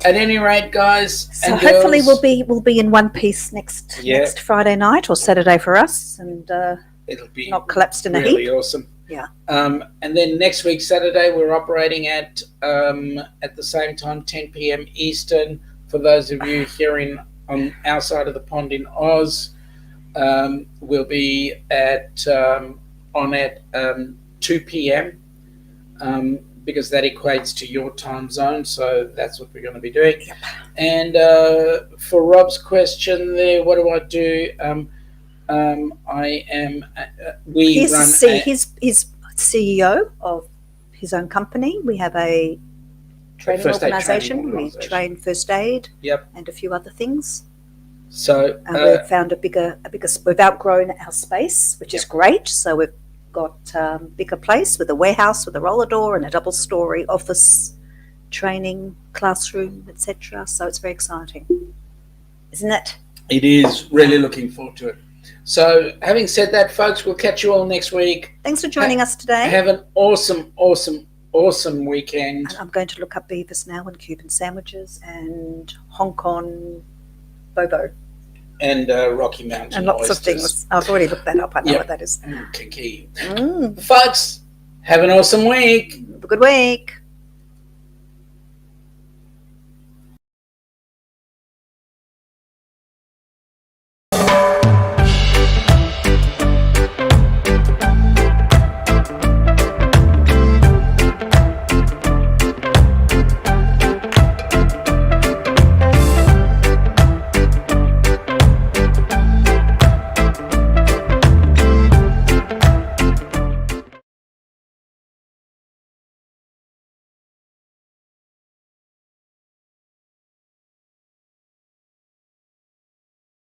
At any rate, guys So and hopefully girls, we'll be in one piece next Friday night or Saturday for us, and it'll be not collapsed in a really heap. awesome. Yeah. And then next week, Saturday, we're operating at the same time, 10 p.m. Eastern. For those of you here on our side of the pond in Oz, we'll be at 2 p.m. Because that equates to your time zone. So that's what we're going to be doing. Yep. And for Rob's question there, what do I do? I am. He's CEO of his own company. We have a training First aid organisation. training We organisation. train first aid. Yep. And a few other things. So And we've found we've outgrown our space, which is great. So we've got a bigger place with a warehouse with a roller door and a double-story office, training classroom, etc. So it's very exciting, isn't it? it is really looking forward to it. So having said that, folks, we'll catch you all next week. Thanks for joining us today. Have an awesome weekend. And I'm going to look up beavers now and Cuban sandwiches and Hong Kong Bobo And Rocky Mountain and lots of oysters. things. I've already looked that up. I know Yep. what that is. Kiki. Have Folks, have an awesome week. a good week.